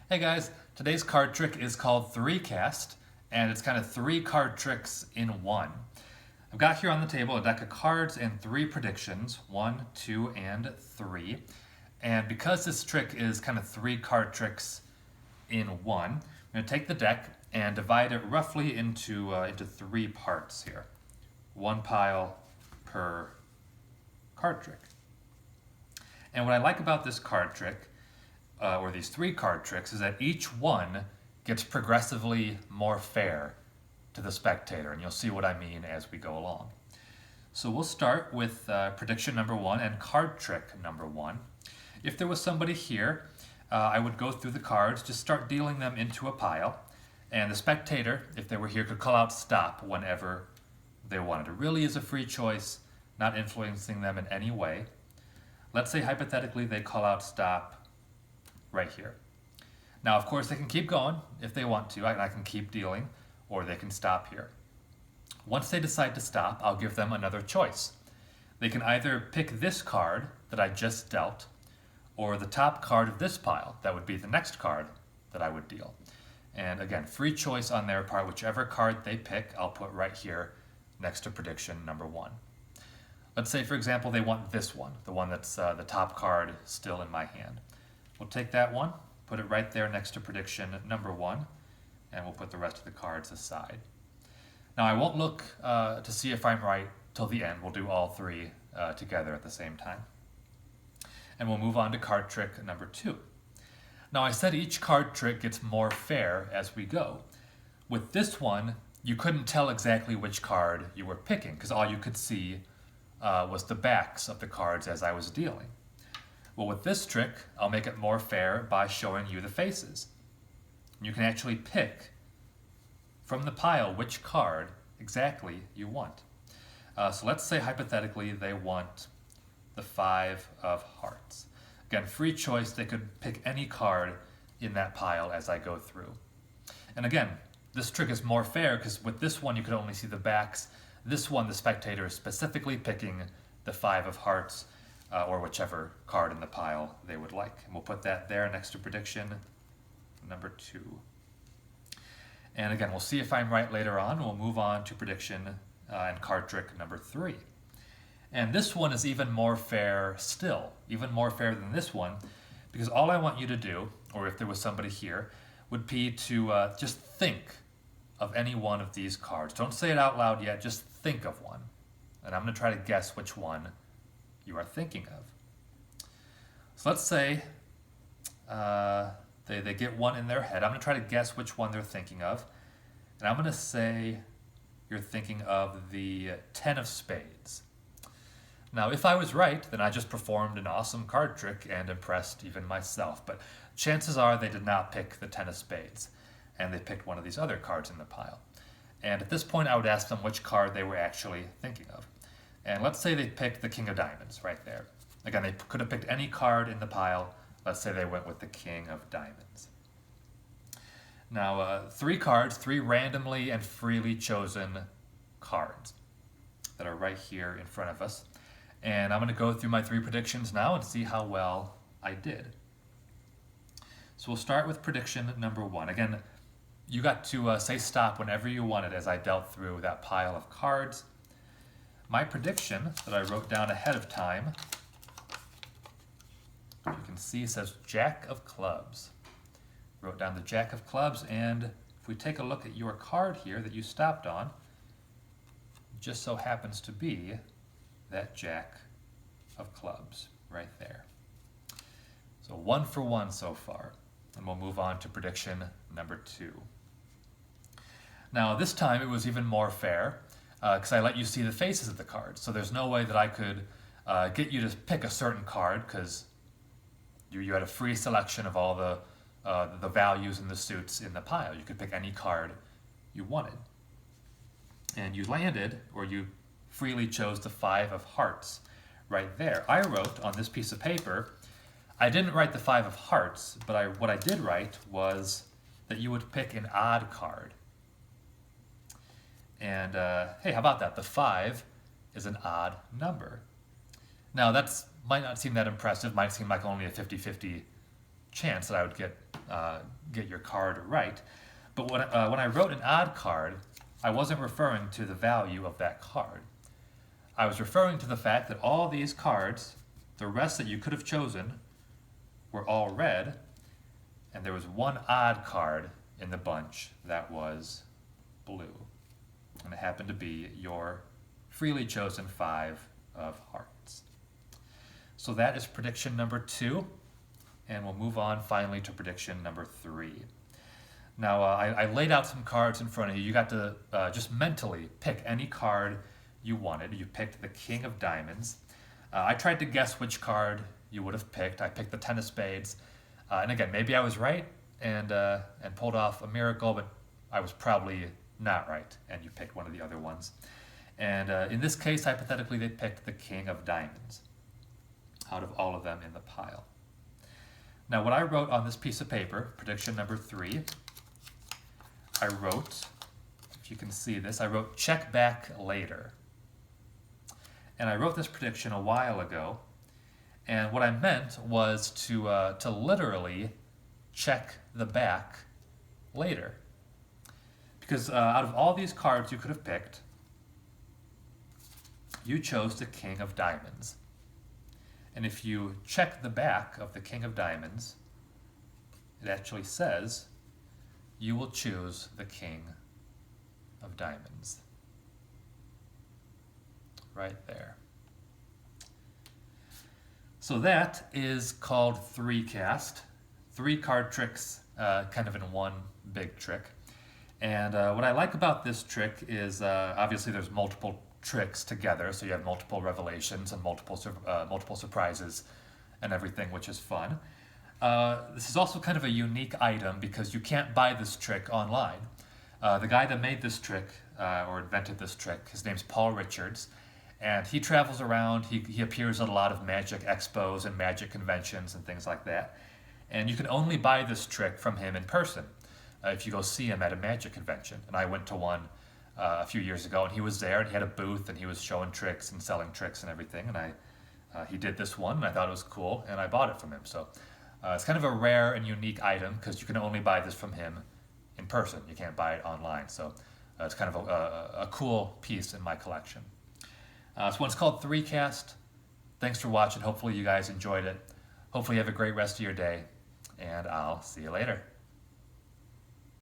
Hey guys, today's card trick is called 3Cast, and it's kind of 3 card tricks in one. I've got here on the table a deck of cards and 3 predictions, 1, 2, and 3. And because this trick is kind of 3 card tricks in one, I'm going to take the deck and divide it roughly into 3 parts here. 1 pile per card trick. And what I like about this card trick or these 3 card tricks is that each one gets progressively more fair to the spectator, and you'll see what I mean as we go along. So we'll start with prediction number 1 and card trick number 1. If there was somebody here, I would go through the cards, just start dealing them into a pile, and the spectator, if they were here, could call out stop whenever they wanted. It really is a free choice, not influencing them in any way. Let's say hypothetically they call out stop right here. Now, of course, they can keep going if they want to. I can keep dealing, or they can stop here. Once they decide to stop, I'll give them another choice. They can either pick this card that I just dealt, or the top card of this pile. That would be the next card that I would deal. And again, free choice on their part. Whichever card they pick, I'll put right here next to prediction number 1. Let's say, for example, they want this one, the one that's the top card still in my hand. We'll take that one, put it right there next to prediction number 1, and we'll put the rest of the cards aside. Now, I won't look to see if I'm right till the end. We'll do all 3 together at the same time. And we'll move on to card trick number 2. Now, I said each card trick gets more fair as we go. With this one, you couldn't tell exactly which card you were picking, because all you could see was the backs of the cards as I was dealing. Well, with this trick, I'll make it more fair by showing you the faces. You can actually pick from the pile which card exactly you want. So let's say hypothetically they want the 5 of hearts. Again, free choice, they could pick any card in that pile as I go through. And again, this trick is more fair because with this one you could only see the backs. This one, the spectator is specifically picking the 5 of hearts, or whichever card in the pile they would like. And we'll put that there next to prediction number 2. And again, we'll see if I'm right later on. We'll move on to prediction and card trick number 3. And this one is even more fair still, even more fair than this one, because all I want you to do, or if there was somebody here, would be to just think of any one of these cards. Don't say it out loud yet, just think of one. And I'm going to try to guess which one you are thinking of. So let's say they get one in their head. I'm going to try to guess which one they're thinking of. And I'm going to say you're thinking of the 10 of spades. Now, if I was right, then I just performed an awesome card trick and impressed even myself. But chances are they did not pick the 10 of spades, and they picked one of these other cards in the pile. And at this point, I would ask them which card they were actually thinking of. And let's say they picked the King of Diamonds right there. Again, they could have picked any card in the pile. Let's say they went with the King of Diamonds. Now, 3 cards, 3 randomly and freely chosen cards that are right here in front of us. And I'm going to go through my 3 predictions now and see how well I did. So we'll start with prediction number 1. Again, you got to say stop whenever you wanted as I dealt through that pile of cards. My prediction that I wrote down ahead of time, you can see, says Jack of Clubs. Wrote down the Jack of Clubs, and if we take a look at your card here that you stopped on, it just so happens to be that Jack of Clubs right there. So 1 for 1 so far, and we'll move on to prediction number 2. Now this time it was even more fair, because I let you see the faces of the cards. So there's no way that I could get you to pick a certain card, because you had a free selection of all the values and the suits in the pile. You could pick any card you wanted. And you landed, or you freely chose the 5 of hearts right there. I wrote on this piece of paper, I didn't write the 5 of hearts, but what I did write was that you would pick an odd card. And hey, how about that? The 5 is an odd number. Now, that might not seem that impressive, might seem like only a 50-50 chance that I would get get your card right. But when I wrote an odd card, I wasn't referring to the value of that card. I was referring to the fact that all these cards, the rest that you could have chosen, were all red, and there was one odd card in the bunch that was blue. And it happened to be your freely chosen 5 of hearts. So that is prediction number 2, and we'll move on finally to prediction number 3. Now, I laid out some cards in front of you. You got to just mentally pick any card you wanted. You picked the King of Diamonds. I tried to guess which card you would have picked. I picked the Ten of Spades. And again, maybe I was right and pulled off a miracle, but I was probably not right, and you picked one of the other ones. And in this case, hypothetically, they picked the King of Diamonds out of all of them in the pile. Now, what I wrote on this piece of paper, prediction number 3, I wrote, if you can see this, I wrote check back later. And I wrote this prediction a while ago, and what I meant was to literally check the back later. Because out of all these cards you could have picked, you chose the King of Diamonds. And if you check the back of the King of Diamonds, it actually says you will choose the King of Diamonds. Right there. So that is called 3-cast. 3 card tricks kind of in one big trick. And what I like about this trick is obviously there's multiple tricks together, so you have multiple revelations and multiple surprises and everything, which is fun. This is also kind of a unique item because you can't buy this trick online. The guy that made this trick or invented this trick, his name's Paul Richards, and he travels around. He appears at a lot of magic expos and magic conventions and things like that. And you can only buy this trick from him in person if you go see him at a magic convention. And I went to one a few years ago, and he was there, and he had a booth, and he was showing tricks and selling tricks and everything. And he did this one, and I thought it was cool, and I bought it from him. So it's kind of a rare and unique item because you can only buy this from him in person. You can't buy it online. So it's kind of a cool piece in my collection. This one's called 3-cast. Thanks for watching. Hopefully you guys enjoyed it. Hopefully you have a great rest of your day, and I'll see you later.